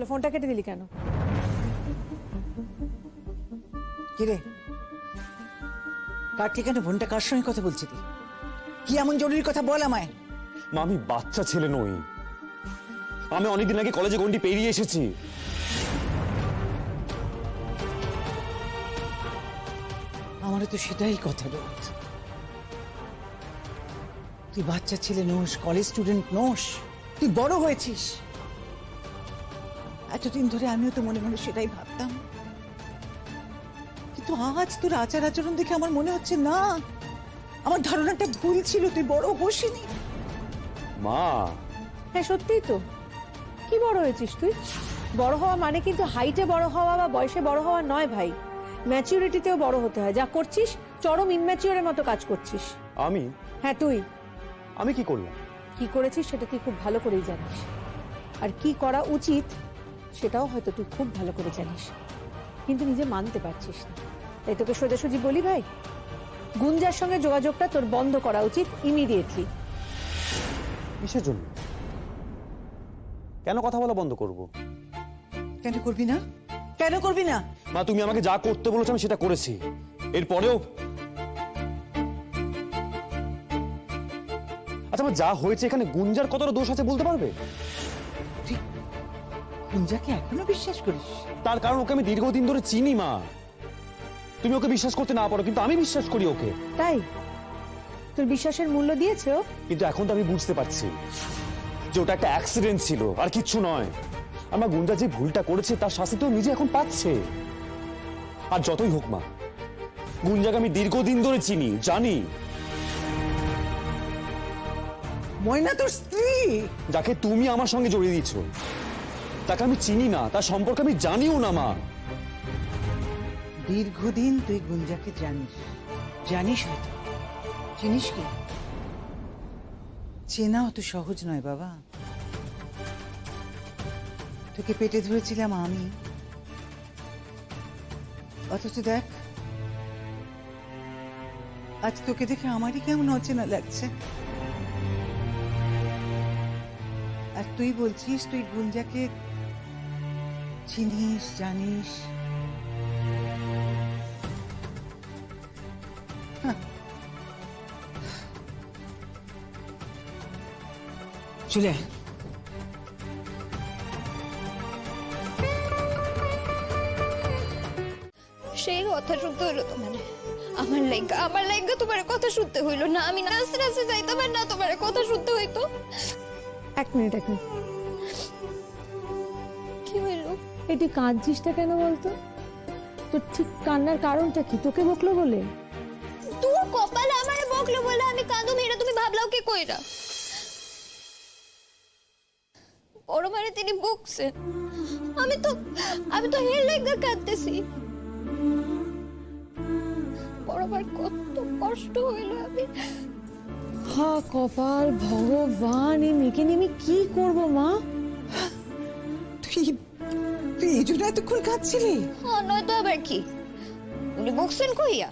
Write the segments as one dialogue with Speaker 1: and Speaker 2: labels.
Speaker 1: হলো? ফোনটা কেটে দিলি কেন?
Speaker 2: কিরে, কার ঠিকানা ফোনটা কার সঙ্গে কথা বলছি? তুই কি এমন জরুরি কথা বল আমায়।
Speaker 3: মা, আমি বাচ্চা ছেলে নই। আমি অনেকদিন আগে কলেজে গন্ডি পেরিয়ে এসেছি।
Speaker 2: আমারও তো সেটাই কথা রোদ। তুই বাচ্চা ছেলে নোস, কলেজ স্টুডেন্ট নোস, তুই বড় হয়েছিস। এতদিন ধরে আমিও তো মনে মনে সেটাই ভাবতাম, কিন্তু আজ তোর আচার আচরণ দেখে আমার মনে হচ্ছে না, আমার ধারণাটা ভুল ছিল, তুই বড় হোসনি।
Speaker 3: মা,
Speaker 1: হ্যাঁ সত্যিই তো। কি বড় হয়েছিস তুই? বড় হওয়া মানে কিন্তু হাইটে বড় হওয়া বা বয়সে বড় হওয়া নয় ভাই, ম্যাচিউরিটিতেও বড় হতে হয়। যা করছিস চরম ইনম্যাচিওরের মতো কাজ করছিস।
Speaker 3: আমি
Speaker 1: হ্যাঁ তুই
Speaker 3: আমি কি করলাম?
Speaker 1: কি করেছিস সেটা তুই খুব ভালো করেই জানিস, আর কি করা উচিত সেটাও হয়তো তুই খুব ভালো করে জানিস, কিন্তু নিজে মানতে পারছিস না। তাই তোকে সোজাসুজি বলি ভাই, গুঞ্জার সঙ্গে যোগাযোগটা তোর বন্ধ করা উচিত ইমিডিয়েটলি।
Speaker 3: কিসের জন্য? কেন কথা বলা বন্ধ করব?
Speaker 2: কেন করবি না? কেন করবি না?
Speaker 3: মা, তুমি আমাকে যা করতে বলেছো আমি সেটা করেছি। এরপরেও আচ্ছা, আমার যা হয়েছে এখানে গুঞ্জার কতটা দোষ আছে বলতে পারবে?
Speaker 2: তুই গুঞ্জাকে এখনো বিশ্বাস করিস?
Speaker 3: তার কারণ ওকে আমি দীর্ঘদিন ধরে চিনি মা। তুমি ওকে বিশ্বাস করতে না পারো, কিন্তু আমি বিশ্বাস করি ওকে।
Speaker 1: তাই তোর বিশ্বাসের মূল্য দিয়েছে ও?
Speaker 3: কিন্তু এখন তো আমি বুঝতে পারছি যে ওটা একটা অ্যাক্সিডেন্ট ছিল, আর কিচ্ছু নয়। আমার গুঞ্জা যে ভুলটা করেছে তার শাস্তি তো নিজে এখন পাচ্ছে। আর যতই হোক মা, গুঞ্জাকে আমি দীর্ঘদিন ধরে চিনি, জানি।
Speaker 2: ময়না তোর স্ত্রী,
Speaker 3: যাকে তুমি আমার সঙ্গে জড়িয়ে দিয়েছো, তাকে আমি চিনি না, তার সম্পর্কে আমি জানিও না মা।
Speaker 2: দীর্ঘদিন তুই গুঞ্জাকে জানিস, জানিস হয়তো, চিনিস কি? চেনা অত সহজ নয় বাবা। তোকে পেটে ধরেছিলাম আমি, অথচ দেখ আজ তোকে দেখে আমারই কেমন অচেনা লাগছে। আর তুই বলছিস তুই গুঞ্জাকে চিনিস, জানিস। চলে আয়।
Speaker 4: সেই কথা শুনতে হইলো তোমার? আমার লাইগা তোমার কথা শুনতে হইলো না? আমি নাচতে নাচতে যাইতাম আর না তোমার কথা শুনতে হইতো?
Speaker 1: এক মিনিট।
Speaker 4: কি হইলো?
Speaker 1: এই তুই কাঁদছিসটা কেন বলতো? তোর ঠিক কান্নার কারণটা কি? তোকে বকলো বলে?
Speaker 4: তোর কপালে আমারে বকলো বলে আমি কাঁদুম, এটা তুমি ভাবলাও কি কইরা? বড় মারে তিনি বকছে, আমি তো হের লাইগা কাঁদতেছি। বড় মার কত কষ্ট হইলো। আমি
Speaker 1: হা কপাল ভগবান, এই মেয়েকে নিয়ে আমি কি করবো মা?
Speaker 2: তুই তুই এই জন্য এতক্ষণ কাঁদছিলি?
Speaker 4: হ্যাঁ, নয়তো আবার কি? উনি বকছেন কইয়া?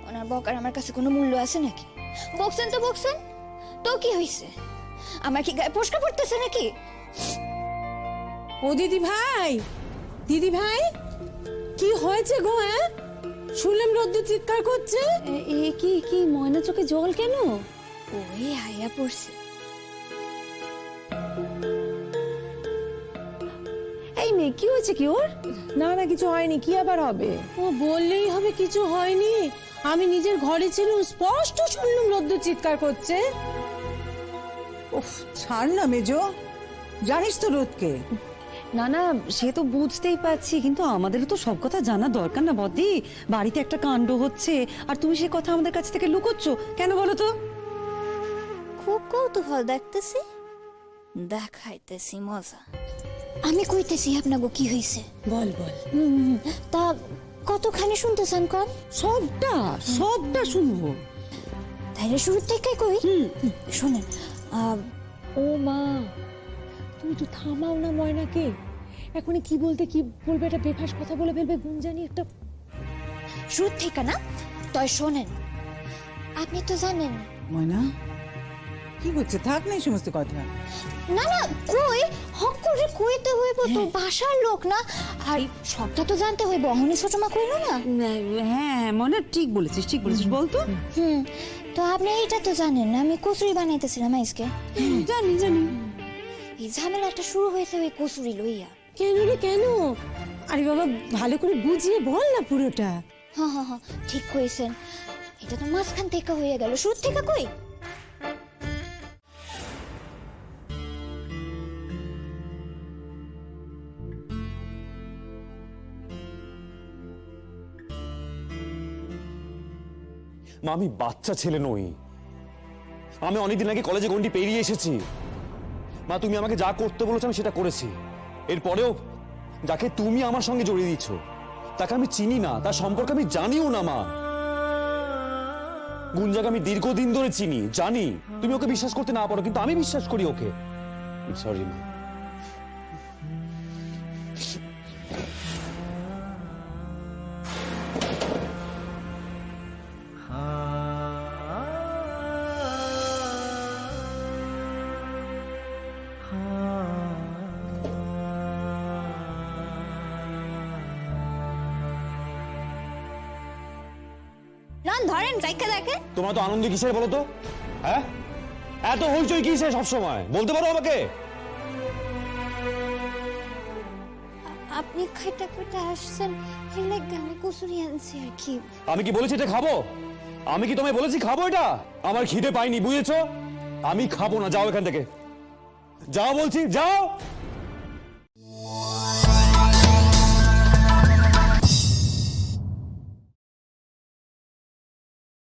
Speaker 4: ওনার বকার আমার কাছে কোনো মূল্য আছে নাকি? বকছেন তো বকছেন, তো কি হইছে? আমার কি গায়ে ফসকা পড়তেছে নাকি?
Speaker 1: ও দিদি ভাই, দিদি ভাই, কি হয়েছে গো? হ্যাঁ, শুনলাম রোদ্দুর চিৎকার করছে। কি ময়না চোখে জল কেন?
Speaker 4: ওই হাইয়া পড়ছে।
Speaker 1: এই মেয়ে কি হয়েছে কি ওর? না না, কিছু হয়নি। কি আবার হবে? ও বললেই হবে কিছু হয়নি। আমি নিজের ঘরে ছিলাম, স্পষ্ট শুনলাম রোদ্দুর চিৎকার করছে।
Speaker 2: উফ, ছাড় না মেজো, জানিস তো রোদকে।
Speaker 5: না না, সে তো বুঝতেই পারছি, কিন্তু আমাদেরও তো সব কথা জানা দরকার না বদি? বাড়িতে একটা কাণ্ড হচ্ছে আর তুমি সে কথা আমাদের কাছ থেকে লুকোচ্ছ কেন বলো তো?
Speaker 4: খুব কৌতূহল দেখতেছি, দেখাইতেছি মজা। আমি কইতেছি আপনাগো কি হইছে।
Speaker 1: বল বল।
Speaker 4: তা কতখানি শুনতেছেন কন?
Speaker 5: সবটা শুনবো।
Speaker 4: তাইলে শুরু থেকে কই। শুনেন।
Speaker 1: ও মা, তুমি তো থামাও না ময়নাকে। এখনই কি বলতে কি বলবে, এটা বেফাস কথা বলে ফেলবে। গুঞ্জানি একটা।
Speaker 4: শুরু থেকে না? তয় শোনেন, আপনি তো জানেন।
Speaker 2: ময়না, কি কি হচ্ছে? থাক না এই সমস্ত কথা।
Speaker 4: না না, কই হক করে কইতে হইব তো, বাসার লোক না, আর সবটা তো জানতে হইব। অহনি ছোট মা কইলো না?
Speaker 5: হ্যাঁ মনে ঠিক বলেছিস বলতো।
Speaker 4: তো আপনি এইটা তো জানেন না, আমি কচুরি বানাইতেছিলাম আজকে।
Speaker 5: জানি জানি।
Speaker 4: এই ঝামেলাটা শুরু হয়েছে ওই কচুরি লইয়া।
Speaker 1: কেন রে কেন? আরে বাবা ভালো করে বুঝিয়ে বল না পুরোটা।
Speaker 4: হ্যাঁ হ্যাঁ হ্যাঁ, ঠিক কইছেন। এটা তো মাঝখান থেকে হয়ে গেল, শুরু থেকে কই?
Speaker 3: মা আমি বাচ্চা ছেলে নই, আমি অনেকদিন আগে কলেজে গন্ডি পেরিয়ে এসেছি। মা তুমি আমাকে যা করতে বলেছো আমি সেটা করেছি। এরপরেও যাকে তুমি আমার সঙ্গে জড়িয়ে দিচ্ছ তাকে আমি চিনি না, তার সম্পর্কে আমি জানিও না। মা গুঞ্জাকে আমি দীর্ঘদিন ধরে চিনি, জানি তুমি ওকে বিশ্বাস করতে না পারো, কিন্তু আমি বিশ্বাস করি ওকে। সরি মা।
Speaker 4: লন ধরেন রাইখা দেখেন।
Speaker 3: তোমার তো আনন্দ কিসের বলো তো? হ্যাঁ, এত হইচই কিসের সবসময়? বলতে পারো আমাকে?
Speaker 4: আপনি খাইটা খাইটা আসছেন, এর লাগি আমি কচুরি আনছি আর কি।
Speaker 3: আমি কি বলেছি এটা খাবো? আমি কি তোমায় বলেছি খাবো এটা? আমার খিদে পাইনি, বুঝেছো? আমি খাবো না, যাও এখান থেকে, যাও বলছি, যাও।